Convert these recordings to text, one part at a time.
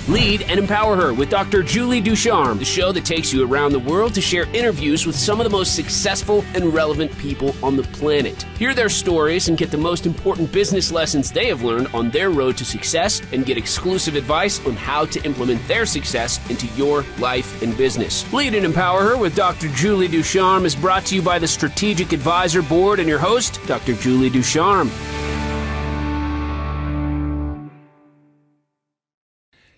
Lead and Empower Her with Dr. Julie Ducharme, the show that takes you around the world to share interviews with some of the most successful and relevant people on the planet. Hear their stories and get the most important business lessons they have learned on their road to success and get exclusive advice on how to implement their success into your life and business. Lead and Empower Her with Dr. Julie Ducharme is brought to you by the Strategic Advisor Board and your host, Dr. Julie Ducharme.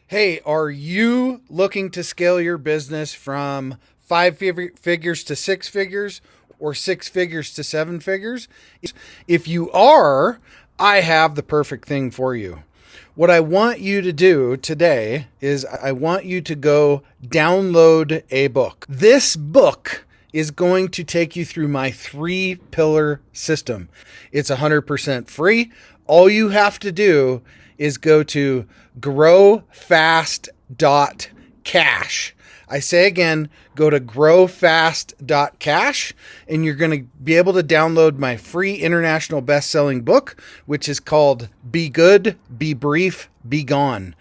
Hey, are you looking to scale your business from 5 figures to 6 figures or 6 figures to 7 figures? If you are, I have the perfect thing for you. What I want you to do today is I want you to go download a book. This book is going to take you through my 3-pillar system. It's 100% free. All you have to do is go to growfast.cash. I say again, go to growfast.cash and you're going to be able to download my free international best-selling book, which is called Be Good, Be Brief, Be Gone.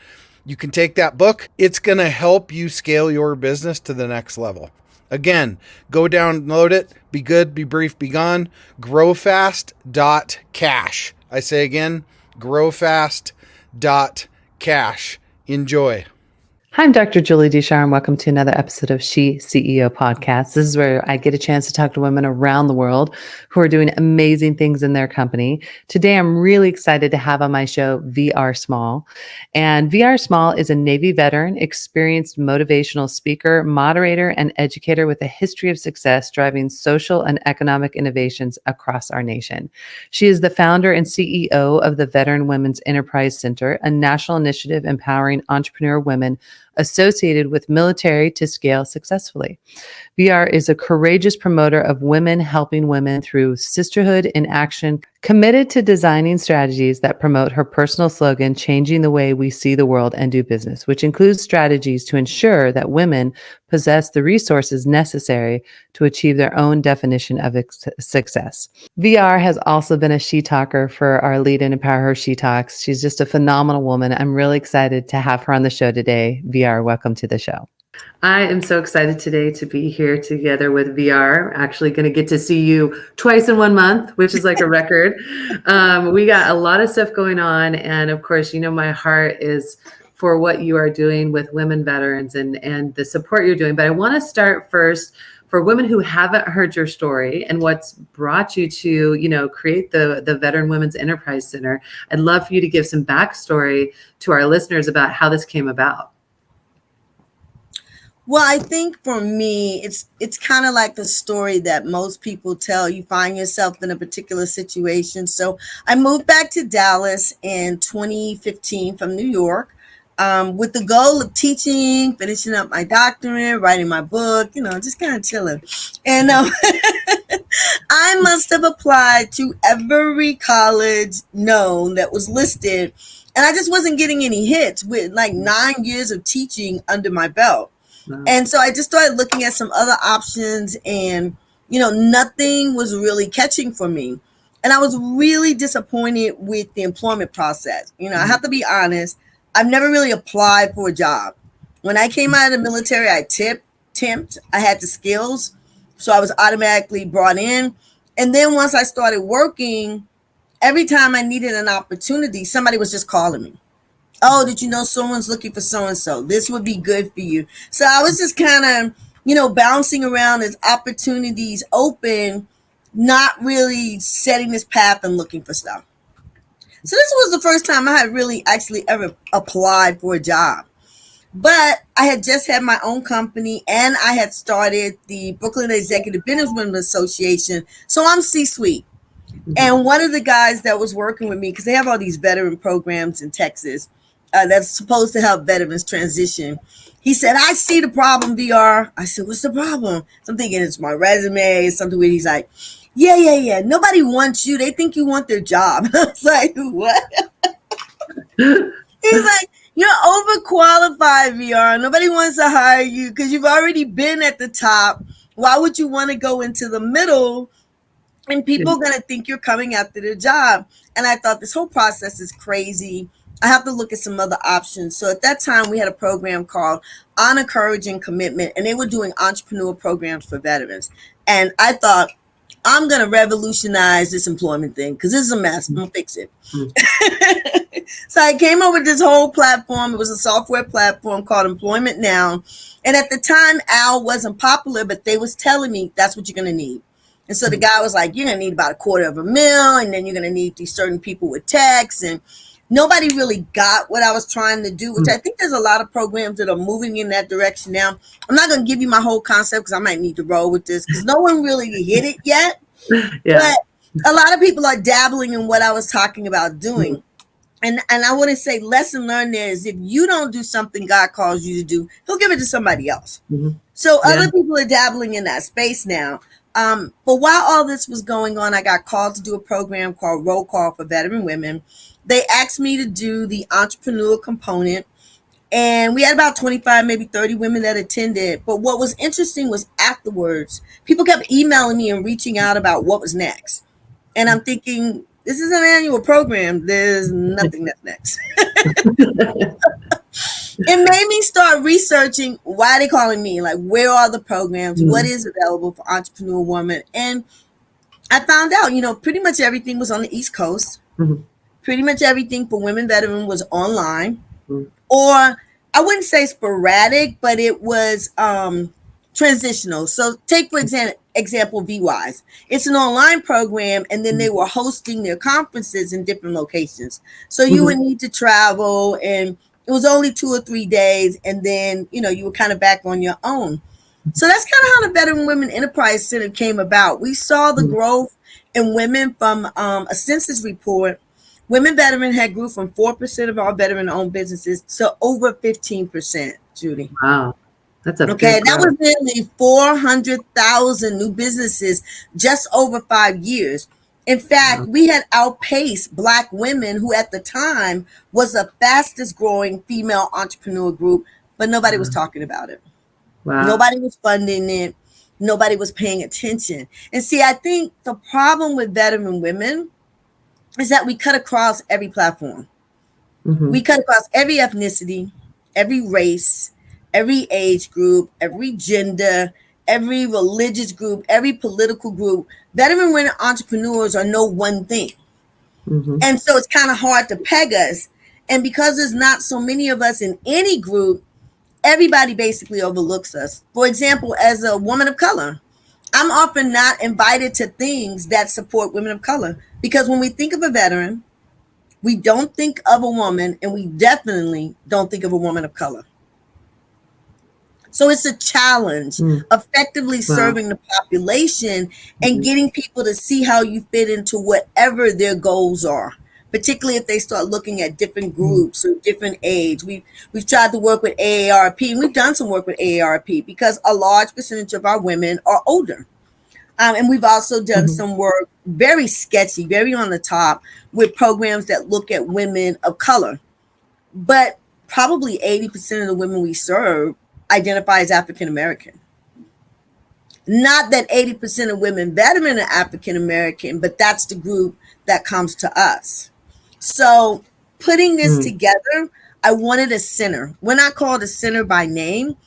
You can take that book. It's going to help you scale your business to the next level. Again, go download it. Be good, be brief, be gone. Growfast.cash. I say again, growfast.cash. Enjoy. Hi, I'm Dr. Julie Ducharme. Welcome to another episode of She CEO Podcast. This is where I get a chance to talk to women around the world who are doing amazing things in their company. Today, I'm really excited to have on my show VR Small. And VR Small is a Navy veteran, experienced motivational speaker, moderator, and educator with a history of success driving social and economic innovations across our nation. She is the founder and CEO of the Veteran Women's Enterprise Center, a national initiative empowering entrepreneur women associated with military to scale successfully. VR is a courageous promoter of women helping women through Sisterhood in action, committed to designing strategies that promote her personal slogan, changing the way we see the world and do business, which includes strategies to ensure that women possess the resources necessary to achieve their own definition of success. VR has also been a She Talker for our Lead and Empower Her She Talks. She's just a phenomenal woman. I'm really excited to have her on the show today. VR, welcome to the show. I am so excited today to be here together with VR. Actually going to get to see you twice in 1 month, which is like a record. We got a lot of stuff going on. And of course, you know, my heart is for what you are doing with women veterans and the support you're doing. But I want to start first for women who haven't heard your story and what's brought you to, you know, create the Veteran Women's Enterprise Center. I'd love for you to give some backstory to our listeners about how this came about. Well, I think for me, it's kind of like the story that most people tell. You find yourself in a particular situation. So I moved back to Dallas in 2015 from New York with the goal of teaching, finishing up my doctorate, writing my book, you know, just kind of chilling. And I must have applied to every college known that was listed. And I just wasn't getting any hits with like 9 years of teaching under my belt. And so I just started looking at some other options and, you know, nothing was really catching for me. And I was really disappointed with the employment process. You know, I have to be honest. I've never really applied for a job. When I came out of the military, I temped. I had the skills. So I was automatically brought in. And then once I started working, every time I needed an opportunity, somebody was just calling me. Oh, did you know someone's looking for so-and-so? This would be good for you. So I was just kind of, you know, bouncing around as opportunities open, not really setting this path and looking for stuff. So this was the first time I had really actually ever applied for a job. But I had just had my own company and I had started the Brooklyn Executive Businesswomen Association. So I'm C-suite. And one of the guys that was working with me, because they have all these veteran programs in Texas, that's supposed to help veterans transition. He said, I see the problem, VR. I said, what's the problem? So I'm thinking it's my resume, something weird. He's like, yeah. Nobody wants you. They think you want their job. I was like, what? He's like, you're overqualified, VR. Nobody wants to hire you because you've already been at the top. Why would you want to go into the middle? And people are going to think you're coming after their job. And I thought this whole process is crazy. I have to look at some other options. So at that time, we had a program called Honor, Courage, and Commitment, and they were doing entrepreneur programs for veterans. And I thought, I'm going to revolutionize this employment thing because this is a mess. I'm going to fix it. So I came up with this whole platform. It was a software platform called Employment Now. And at the time, Al wasn't popular, but they was telling me that's what you're going to need. And so the guy was like, you're going to need about $250,000, and then you're going to need these certain people with techs. And nobody really got what I was trying to do, which I think there's a lot of programs that are moving in that direction now. I'm not going to give you my whole concept because I might need to roll with this because no one really hit it yet. Yeah. But a lot of people are dabbling in what I was talking about doing. And I want to say lesson learned there is if you don't do something God calls you to do, he'll give it to somebody else. So other people are dabbling in that space now. But while all this was going on, I got called to do a program called Roll Call for Veteran Women. They asked me to do the entrepreneur component. And we had about 25, maybe 30 women that attended. But what was interesting was afterwards, people kept emailing me and reaching out about what was next. And I'm thinking, this is an annual program. There's nothing that's next. It made me start researching why are they calling me? Like, where are the programs? What is available for entrepreneur women? And I found out, pretty much everything was on the East Coast. Pretty much everything for women veteran was online. Or I wouldn't say sporadic, but it was transitional. So take, for example, VWise. It's an online program, and then they were hosting their conferences in different locations. So you would need to travel, and it was only 2 or 3 days, and then, you were kind of back on your own. So that's kind of how the Veteran Women Enterprise Center came about. We saw the growth in women from a census report. Women veteran had grew from 4% of all veteran-owned businesses to over 15%, Judy. Wow. That's a okay. That was nearly 400,000 new businesses just over 5 years. In fact, we had outpaced Black women, who at the time was the fastest growing female entrepreneur group, but nobody was talking about it. Nobody was funding it. Nobody was paying attention. And see, I think the problem with veteran women is that we cut across every platform. We cut across every ethnicity, every race, every age group, every gender, every religious group, every political group. Veteran women entrepreneurs are no one thing. And so it's kind of hard to peg us. And because there's not so many of us in any group, everybody basically overlooks us. For example, as a woman of color, I'm often not invited to things that support women of color, because when we think of a veteran, we don't think of a woman, and we definitely don't think of a woman of color. So it's a challenge effectively serving the population and getting people to see how you fit into whatever their goals are, particularly if they start looking at different groups or different age. We've tried to work with AARP, and we've done some work with AARP because a large percentage of our women are older. And we've also done some work, very sketchy, very on the top, with programs that look at women of color. But probably 80% of the women we serve identify as African American. Not that 80% of women veteran are African American, but that's the group that comes to us. So putting this together, I wanted a center. We're not called a center by name.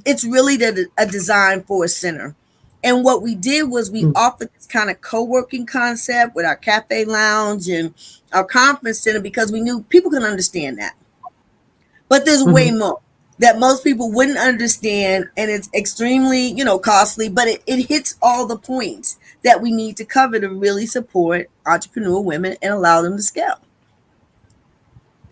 It's really a design for a center. And what we did was we offered this kind of co-working concept with our cafe lounge and our conference center, because we knew people can understand that. But there's way more that most people wouldn't understand, and it's extremely, costly, but it hits all the points that we need to cover to really support entrepreneur women and allow them to scale.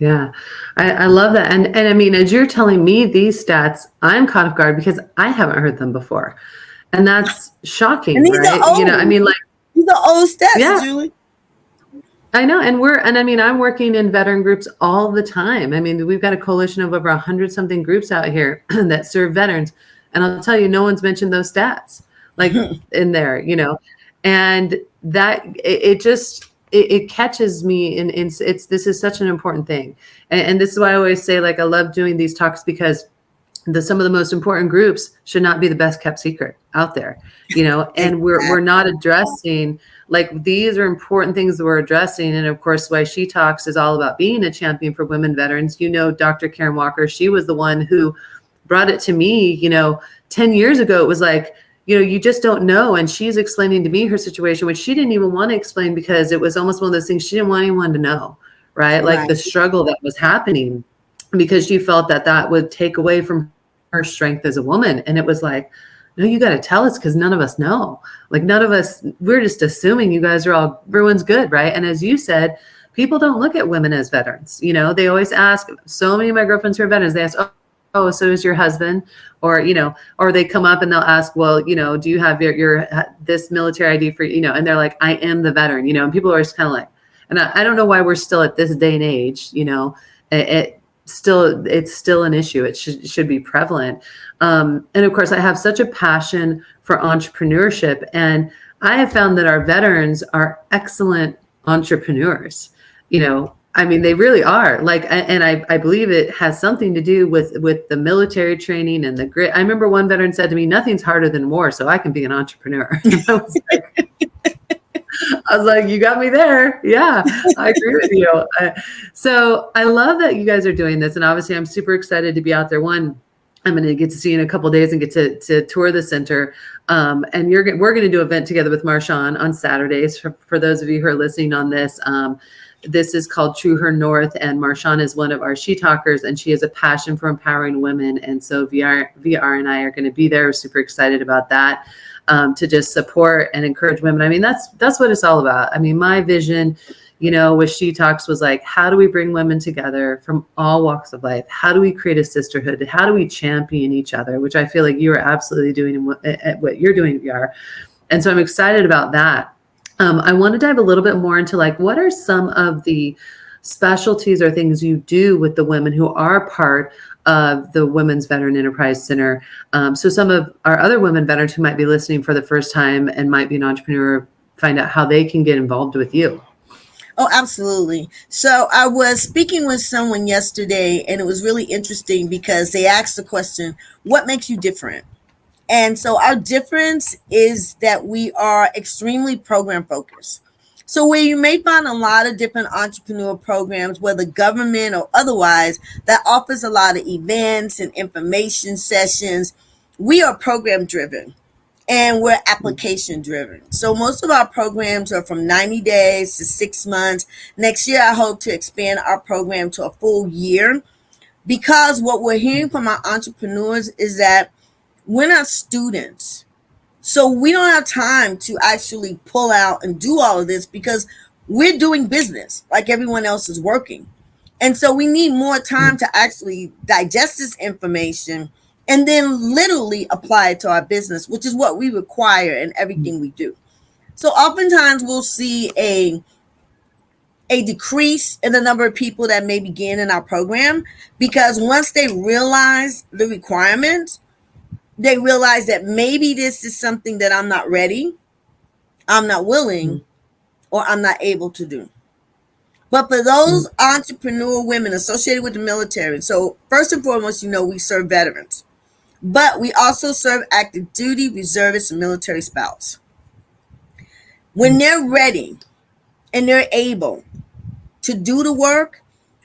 Yeah, I love that. And I mean, as you're telling me these stats, I'm caught off guard because I haven't heard them before. And that's shocking, and right? These are old stats, Julie. I know. And I'm working in veteran groups all the time. I mean, we've got a coalition of over 100 something groups out here that serve veterans. And I'll tell you, no one's mentioned those stats in there, and that it catches me. And this is such an important thing. And this is why I always say, I love doing these talks, because some of the most important groups should not be the best kept secret out there, and we're not addressing, like, these are important things that we're addressing. And of course, why She Talks is all about being a champion for women veterans. Dr. Karen Walker, she was the one who brought it to me, 10 years ago. It was like, you just don't know. And she's explaining to me her situation, which she didn't even want to explain, because it was almost one of those things she didn't want anyone to know, right? Like the struggle that was happening, because she felt that would take away from her strength as a woman. And it was like, no, you got to tell us, because none of us know. Like, none of us, we're just assuming you guys are everyone's good, right? And as you said, people don't look at women as veterans. They always ask, so many of my girlfriends who are veterans, they ask, oh, so is your husband? Or, or they come up and they'll ask, well, do you have your this military ID for, and they're like, I am the veteran, and people are always kind of like, and I don't know why we're still at this day and age, it's still an issue. It should be prevalent. And of course, I have such a passion for entrepreneurship, and I have found that our veterans are excellent entrepreneurs. They really are. Like, and I believe it has something to do with the military training and the grit. I remember one veteran said to me, "Nothing's harder than war, so I can be an entrepreneur." I was like, you got me there. Yeah, I agree with you. So I love that you guys are doing this. And obviously I'm super excited to be out there. One, I'm going to get to see you in a couple of days and get to tour the center. And we're going to do an event together with Marshawn on Saturdays. For those of you who are listening on this, this is called True Her North, and Marshawn is one of our She Talkers, and she has a passion for empowering women. And so VR and I are going to be there. We're super excited about that. To just support and encourage women. That's what it's all about. My vision, with She Talks was like, how do we bring women together from all walks of life? How do we create a sisterhood? How do we champion each other? Which I feel like you are absolutely doing at what you're doing, VR. And so I'm excited about that. I want to dive a little bit more into, like, what are some of the specialties or things you do with the women who are part of the Women's Veteran Enterprise Center. So some of our other women veterans who might be listening for the first time and might be an entrepreneur, find out how they can get involved with you. Oh, absolutely. So I was speaking with someone yesterday, and it was really interesting because they asked the question, what makes you different? And so our difference is that we are extremely program focused. So where you may find a lot of different entrepreneur programs, whether government or otherwise, that offers a lot of events and information sessions, we are program driven and we're application driven. So most of our programs are from 90 days to 6 months. Next year, I hope to expand our program to a full year, because what we're hearing from our entrepreneurs is that we're not students. So we don't have time to actually pull out and do all of this, because we're doing business like everyone else is working. And so we need more time to actually digest this information and then literally apply it to our business, which is what we require in everything we do. So oftentimes we'll see a decrease in the number of people that may begin in our program, because once they realize the requirements, they realize that maybe this is something that I'm not ready, I'm not willing, or I'm not able to do. But for those entrepreneur women associated with the military, so first and foremost, we serve veterans, but we also serve active duty, reservists, and military spouse. When they're ready and they're able to do the work,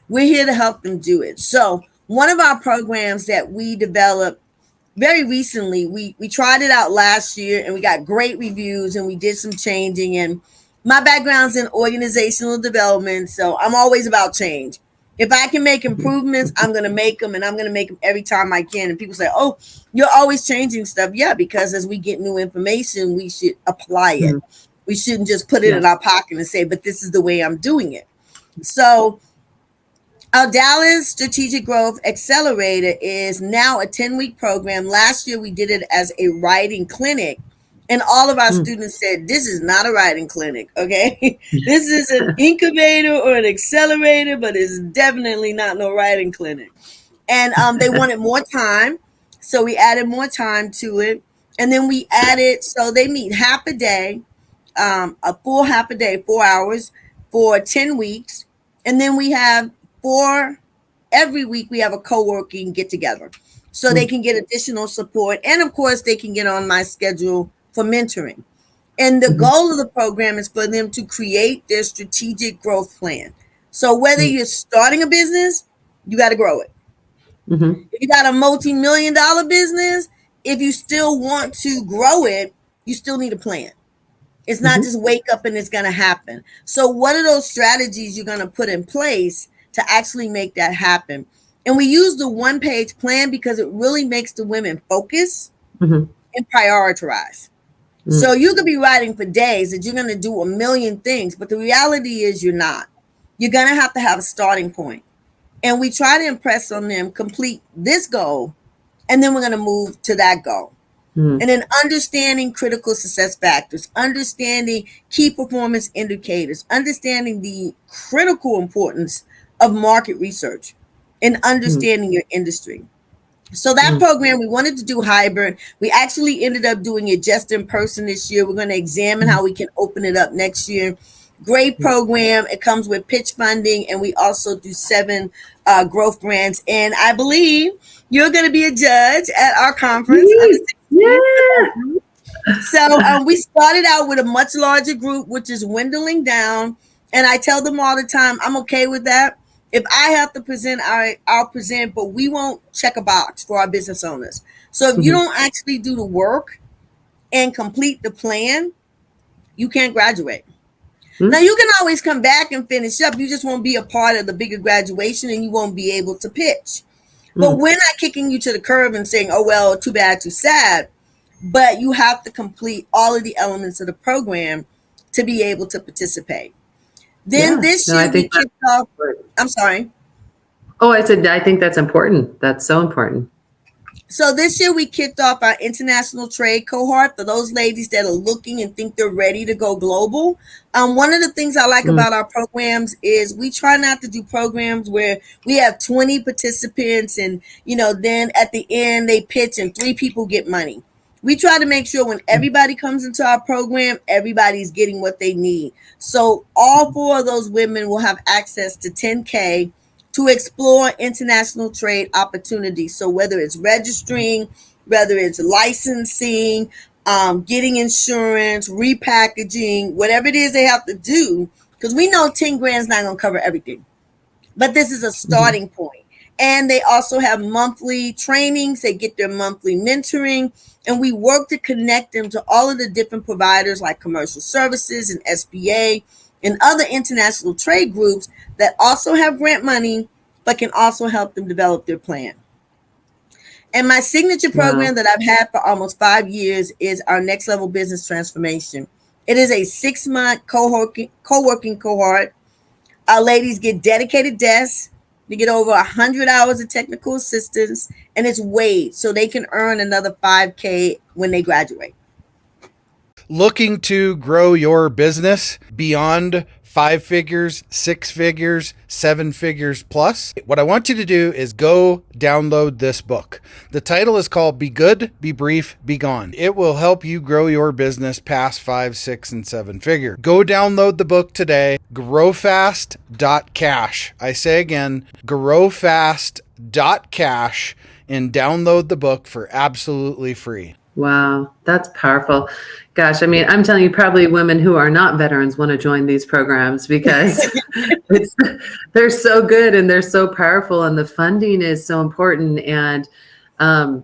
we're here to help them do it. So one of our programs that we developed very recently, we tried it out last year and we got great reviews, and we did some changing. And my background's in organizational development, so I'm always about change. If I can make improvements, I'm going to make them, and I'm going to make them every time I can. And people say, oh, you're always changing stuff. Yeah, because as we get new information, we should apply it. We shouldn't just put it in our pocket and say, but this is the way I'm doing it. So our Dallas Strategic Growth Accelerator is now a 10-week program. Last year, we did it as a writing clinic, and all of our students said, this is not a writing clinic, okay? This is an incubator or an accelerator, but it's definitely not no writing clinic. And they wanted more time, so we added more time to it. And then we added, so they meet half a day, a full half a day, 4 hours for 10 weeks. And then we have 4 every week we have a co-working get together so they can get additional support. And of course, they can get on my schedule for mentoring. And the goal of the program is for them to create their strategic growth plan. So whether you're starting a business, you got to grow it. If you got a multi-million-dollar business, if you still want to grow it, you still need a plan. It's not just wake up and it's going to happen. So what are those strategies you're going to put in place to actually make that happen? And we use the one-page plan because it really makes the women focus and prioritize. So you could be writing for days that you're going to do a million things, but the reality is you're not. You're going to have a starting point. And we try to impress on them, complete this goal, and then we're going to move to that goal. And then understanding critical success factors, understanding key performance indicators, understanding the critical importance of market research, and understanding your industry. So that program, we wanted to do hybrid. We actually ended up doing it just in person this year. We're going to examine how we can open it up next year. Great program. It comes with pitch funding, and we also do 7 growth grants. And I believe you're going to be a judge at our conference. So we started out with a much larger group, which is dwindling down. And I tell them all the time, I'm okay with that. If I have to present, I'll present, but we won't check a box for our business owners. So if you don't actually do the work and complete the plan, you can't graduate. Now, you can always come back and finish up. You just won't be a part of the bigger graduation and you won't be able to pitch. But we're not kicking you to the curb and saying, oh, well, too bad, too sad. But you have to complete all of the elements of the program to be able to participate. Then this year we kicked off. I'm sorry. Oh, I said, I think that's important. That's so important. So this year we kicked off our international trade cohort for those ladies that are looking and think they're ready to go global. One of the things I like about our programs is we try not to do programs where we have 20 participants and, then at the end they pitch and 3 people get money. We try to make sure when everybody comes into our program, everybody's getting what they need. So all 4 of those women will have access to $10K to explore international trade opportunities. So whether it's registering, whether it's licensing, getting insurance, repackaging, whatever it is they have to do, because we know 10 grand is not going to cover everything. But this is a starting point. And they also have monthly trainings. They get their monthly mentoring. And we work to connect them to all of the different providers like commercial services and SBA and other international trade groups that also have grant money, but can also help them develop their plan. And my signature program that I've had for almost 5 years is our Next Level Business Transformation. It is a 6-month co-working cohort. Our ladies get dedicated desks. They get over 100 hours of technical assistance, and it's waived, so they can earn another $5K when they graduate. Looking to grow your business beyond 5 figures, 6 figures, 7 figures plus? What I want you to do is go download this book. The title is called Be Good, Be Brief, Be Gone. It will help you grow your business past 5, 6, and 7 figure. Go download the book today, growfast.cash. I say again, growfast.cash, and download the book for absolutely free. Wow, that's powerful. Gosh, I mean, I'm telling you, probably women who are not veterans want to join these programs because they're so good and they're so powerful, and the funding is so important. And I'm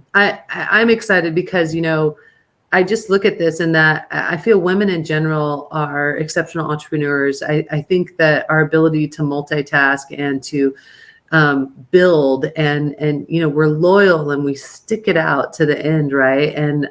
excited because, I just look at this and that I feel women in general are exceptional entrepreneurs. I think that our ability to multitask and to build and we're loyal and we stick it out to the end, right? And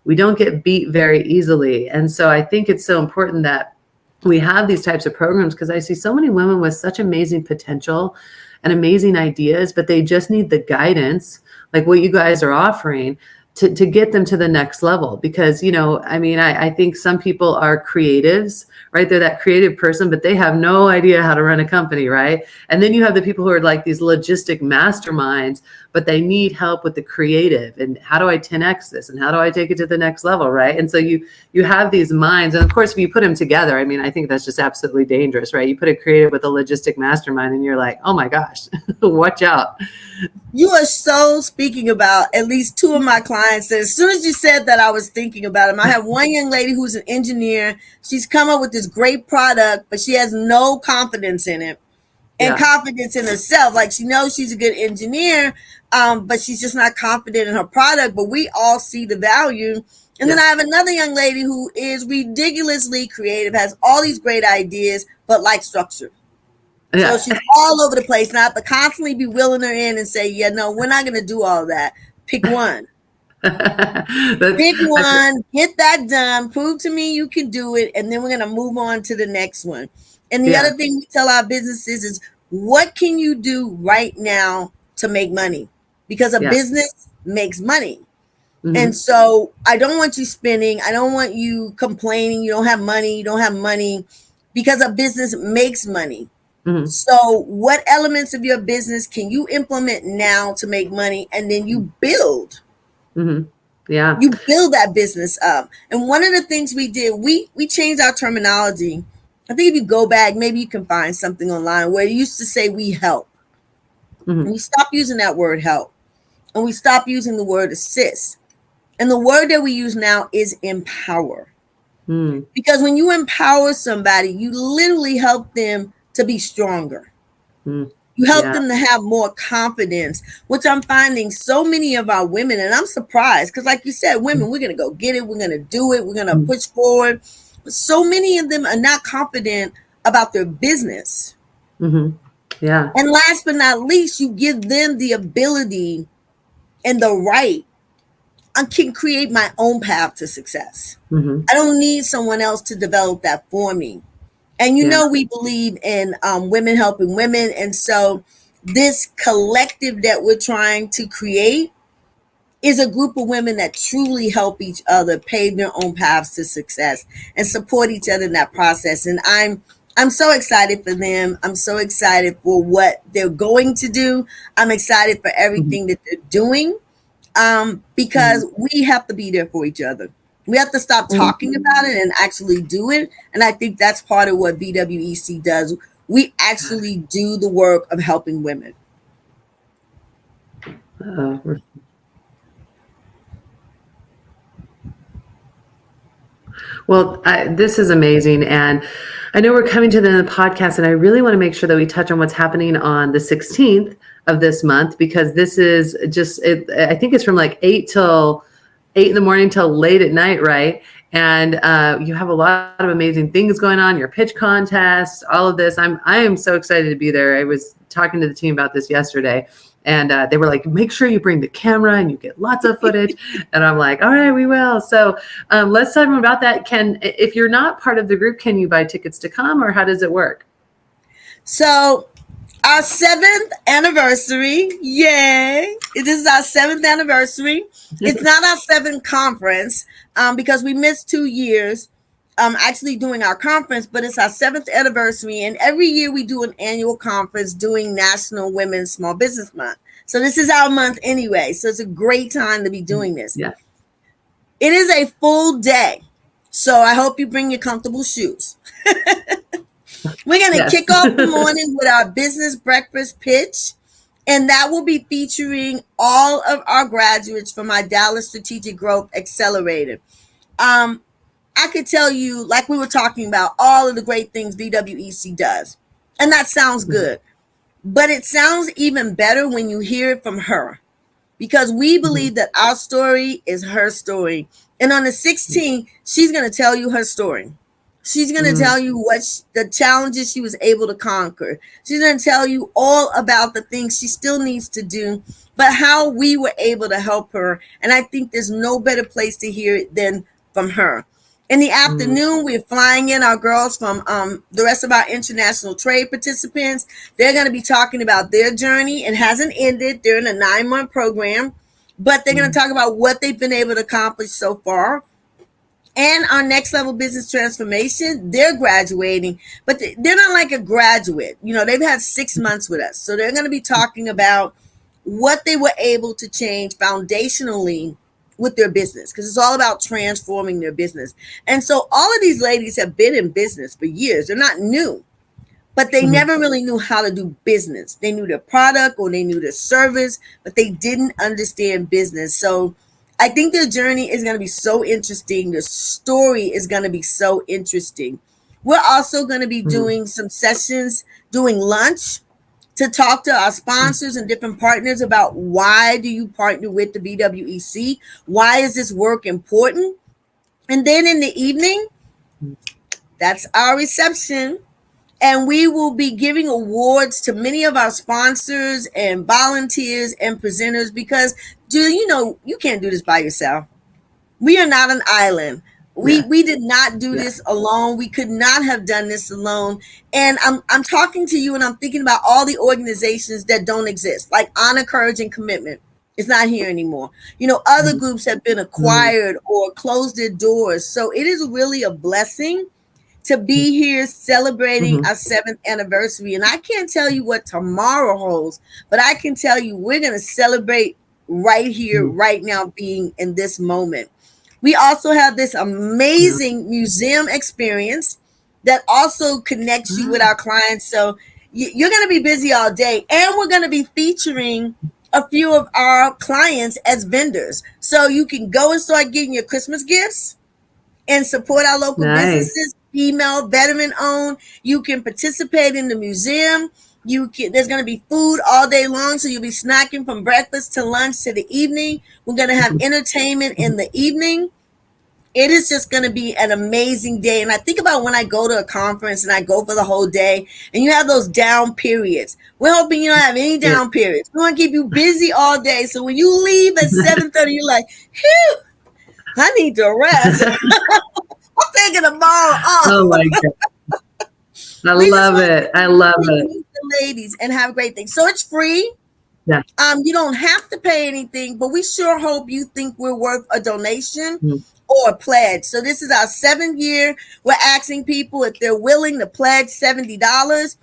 we don't get beat very easily. And so I think it's so important that we have these types of programs, because I see so many women with such amazing potential and amazing ideas, but they just need the guidance, like what you guys are offering, to get them to the next level. Because, I mean, I think some people are creatives, right? They're that creative person, but they have no idea how to run a company, right? And then you have the people who are like these logistic masterminds, but they need help with the creative and how do I 10x this and how do I take it to the next level, right? And so you have these minds, and of course, if you put them together, I mean, I think that's just absolutely dangerous, right? You put a creative with a logistic mastermind, and you're like, oh my gosh, watch out. You are so speaking about at least two of my clients that as soon as you said that, I was thinking about them. I have one young lady who's an engineer. She's come up with this great product, but she has no confidence in it and confidence in herself. Like, she knows she's a good engineer, but she's just not confident in her product. But we all see the value. And then I have another young lady who is ridiculously creative, has all these great ideas, but like structure. So she's all over the place. And I have to constantly be wheeling her in and say, yeah, no, we're not going to do all that. Pick one. Pick one, get that done, prove to me you can do it, and then we're going to move on to the next one. And the other thing we tell our businesses is, what can you do right now to make money? Because a business makes money. Mm-hmm. And so I don't want you spending. I don't want you complaining. You don't have money, because a business makes money. Mm-hmm. So what elements of your business can you implement now to make money? And then you build. Mm-hmm. Yeah. You build that business up. And one of the things we did, we changed our terminology. I think if you go back, maybe you can find something online where it used to say we help. Mm-hmm. And we stopped using that word help. And we stopped using the word assist. And the word that we use now is empower. Mm. Because when you empower somebody, you literally help them to be stronger. Mm. You help them to have more confidence, which I'm finding so many of our women, and I'm surprised because, like you said, women, we're going to go get it. We're going to do it. We're going to push forward. But so many of them are not confident about their business. Mm-hmm. Yeah. And last but not least, you give them the ability and the right. I can create my own path to success. Mm-hmm. I don't need someone else to develop that for me. And we believe in women helping women. And so this collective that we're trying to create is a group of women that truly help each other pave their own paths to success and support each other in that process. And I'm so excited for them. I'm so excited for what they're going to do. I'm excited for everything that they're doing. Because we have to be there for each other. We have to stop talking about it and actually do it. And I think that's part of what BWEC does. We actually do the work of helping women. Well, this is amazing. And I know we're coming to the end of the podcast, and I really want to make sure that we touch on what's happening on the 16th of this month, because this is just, I think it's from like 8 in the morning till late at night, right? And you have a lot of amazing things going on, your pitch contest, all of this. I am so excited to be there. I was talking to the team about this yesterday, and they were like, make sure you bring the camera and you get lots of footage. And I'm like, all right, we will. So let's talk about that. If you're not part of the group, can you buy tickets to come, or how does it work? So our 7th anniversary. Yay. This is our 7th anniversary. It's not our 7th conference because we missed 2 years actually doing our conference, but it's our 7th anniversary. And every year we do an annual conference doing National Women's Small Business Month. So this is our month anyway. So it's a great time to be doing this. Yeah. It is a full day. So I hope you bring your comfortable shoes. We're going to kick off the morning with our business breakfast pitch, and that will be featuring all of our graduates from our Dallas Strategic Growth Accelerator. I could tell you, like we were talking about, all of the great things BWEC does, and that sounds good, but it sounds even better when you hear it from her, because we believe that our story is her story. And on the 16th, she's going to tell you her story. She's going to tell you the challenges she was able to conquer. She's going to tell you all about the things she still needs to do, but how we were able to help her. And I think there's no better place to hear it than from her. In the afternoon, we're flying in our girls from the rest of our international trade participants. They're going to be talking about their journey. It hasn't ended. They're in a 9-month program. but they're going to talk about what they've been able to accomplish so far. And our next level business transformation, they're graduating, but they're not like a graduate. They've had 6 months with us. So they're going to be talking about what they were able to change foundationally with their business, because it's all about transforming their business. And so all of these ladies have been in business for years. They're not new, but they never really knew how to do business. They knew their product or they knew their service, but they didn't understand business. So I think their journey is going to be so interesting. The story is going to be so interesting. We're also going to be doing some sessions, doing lunch to talk to our sponsors and different partners about why do you partner with the BWEC? Why is this work important? And then in the evening, that's our reception. And we will be giving awards to many of our sponsors and volunteers and presenters because, Julie, you can't do this by yourself. We are not an island. We did not do this alone. We could not have done this alone. And I'm talking to you and I'm thinking about all the organizations that don't exist, like Honor, Courage, and Commitment. It's not here anymore. Other groups have been acquired or closed their doors. So it is really a blessing to be here celebrating our 7th anniversary. And I can't tell you what tomorrow holds, but I can tell you we're going to celebrate right here, right now, being in this moment. We also have this amazing museum experience that also connects you with our clients. So you're going to be busy all day. And we're going to be featuring a few of our clients as vendors. So you can go and start getting your Christmas gifts and support our local businesses, female, veteran-owned. You can participate in the museum. There's going to be food all day long, so you'll be snacking from breakfast to lunch to the evening. We're going to have entertainment in the evening. It is just going to be an amazing day. And I think about when I go to a conference and I go for the whole day and you have those down periods. We're hoping you don't have any down periods. We want to keep you busy all day. So when you leave at 7:30, you're like, phew, I need to rest. I'm taking tomorrow off. Oh my God. I love it. I love it. Meet the ladies and have great things. So it's free. Yeah. You don't have to pay anything, but we sure hope you think we're worth a donation or a pledge. So this is our 7th year. We're asking people if they're willing to pledge $70.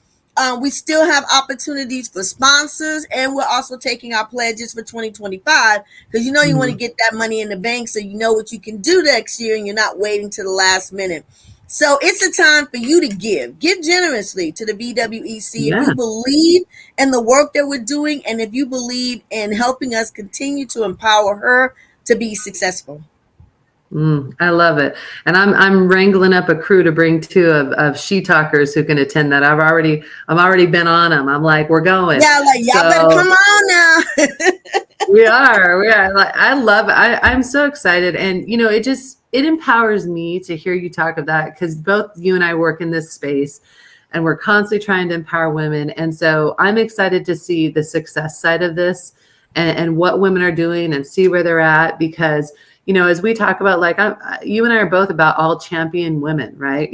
We still have opportunities for sponsors, and we're also taking our pledges for 2025 because you want to get that money in the bank so you know what you can do next year and you're not waiting to the last minute. So it's a time for you to give generously to the BWEC if you believe in the work that we're doing and if you believe in helping us continue to empower her to be successful. I love it. And I'm wrangling up a crew to bring 2 of she talkers who can attend that. I've already been on them. I'm like, we're going. Yeah, like y'all better come on now. we are. Like, I love it. I'm so excited. And it empowers me to hear you talk of that because both you and I work in this space and we're constantly trying to empower women. And so I'm excited to see the success side of this and what women are doing and see where they're at because as we talk about, like you and I are both about all champion women, right?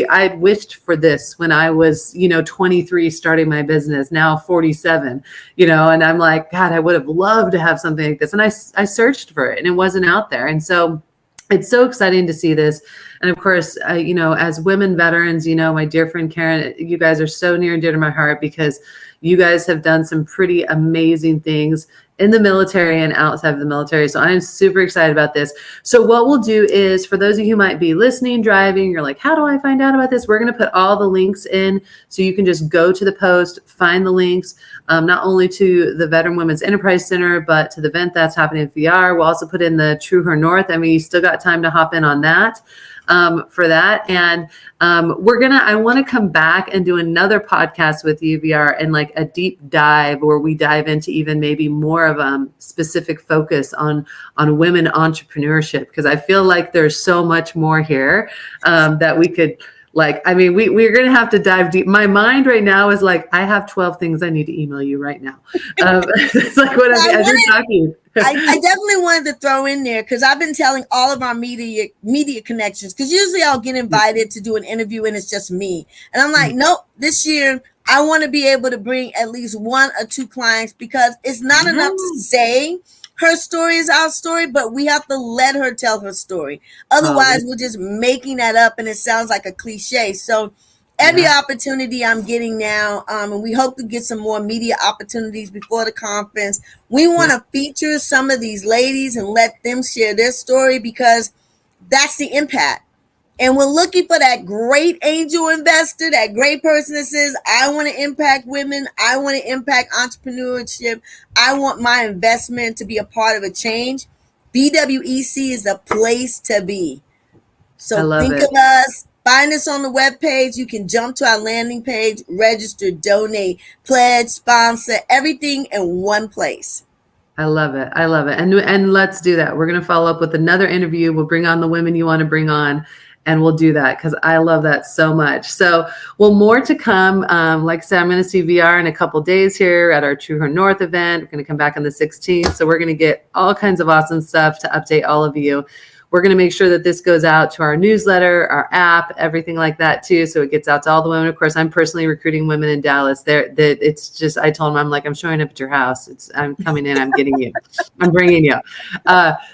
I wished for this when I was, 23 starting my business, now 47, and I'm like, God, I would have loved to have something like this. And I searched for it and it wasn't out there. And so it's so exciting to see this. And of course, as women veterans, my dear friend Karen, you guys are so near and dear to my heart because you guys have done some pretty amazing things in the military and outside of the military. So I'm super excited about this. So what we'll do is for those of you who might be listening, driving, you're like, how do I find out about this? We're going to put all the links in so you can just go to the post, find the links, not only to the Veteran Women's Enterprise Center, but to the event that's happening in VR. We'll also put in the True Her North. I mean, you still got time to hop in on that. For that. And I want to come back and do another podcast with you, VR, and like a deep dive where we dive into even maybe more of a specific focus on women entrepreneurship, because I feel like there's so much more here that we could we're going to have to dive deep. My mind right now is like, I have 12 things I need to email you right now. It's like what as you're talking. I definitely wanted to throw in there because I've been telling all of our media connections, because usually I'll get invited to do an interview and it's just me. And I'm like, nope, this year I want to be able to bring at least 1 or 2 clients because it's not enough to say her story is our story, but we have to let her tell her story. Otherwise, we're just making that up and it sounds like a cliche. So every opportunity I'm getting now, and we hope to get some more media opportunities before the conference, we want to feature some of these ladies and let them share their story, because that's the impact. And we're looking for that great angel investor, that great person that says, I want to impact women. I want to impact entrepreneurship. I want my investment to be a part of a change. BWEC is the place to be. So think of us. Find us on the webpage. You can jump to our landing page, register, donate, pledge, sponsor, everything in one place. I love it. I love it. And let's do that. We're going to follow up with another interview. We'll bring on the women you want to bring on. And we'll do that because I love that so much. So, well, more to come. Like I said, I'm going to see VR in a couple days here at our True Her North event. We're going to come back on the 16th. So we're going to get all kinds of awesome stuff to update all of you. We're going to make sure that this goes out to our newsletter, our app, everything like that too. So it gets out to all the women. Of course, I'm personally recruiting women in Dallas. It's just, I told them, I'm like, I'm showing up at your house. I'm coming in, I'm getting you, I'm bringing you.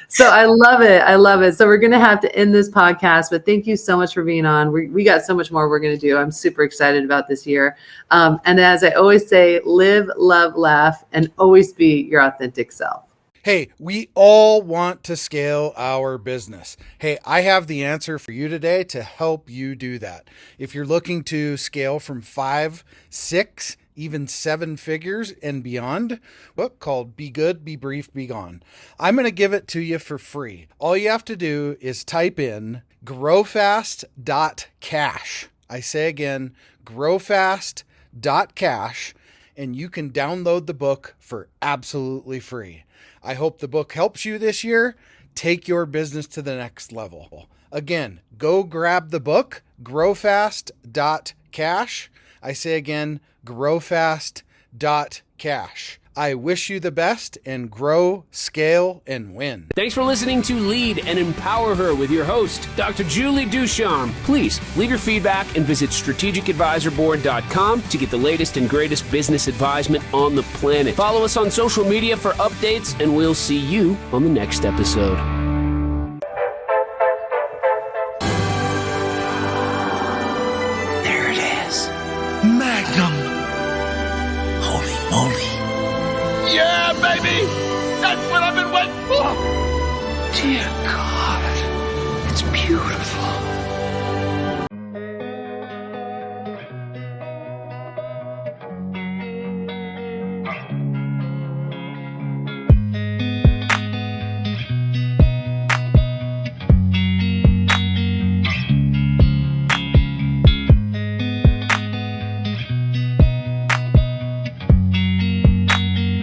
So I love it. I love it. So we're going to have to end this podcast, but thank you so much for being on. We got so much more we're going to do. I'm super excited about this year. And as I always say, live, love, laugh, and always be your authentic self. Hey, we all want to scale our business. Hey, I have the answer for you today to help you do that. If you're looking to scale from 5, 6, even 7 figures and beyond, book called Be Good, Be Brief, Be Gone. I'm going to give it to you for free. All you have to do is type in growfast.cash. I say again, growfast.cash, and you can download the book for absolutely free. I hope the book helps you this year. Take your business to the next level. Again, go grab the book, growfast.cash. I say again, growfast.cash. I wish you the best and grow, scale, and win. Thanks for listening to Lead and Empower Her with your host, Dr. Julie Ducharme. Please leave your feedback and visit strategicadvisorboard.com to get the latest and greatest business advisement on the planet. Follow us on social media for updates, and we'll see you on the next episode. There it is. Magnum. Holy moly. Yeah, baby! That's what I've been waiting for! Dear God, it's beautiful.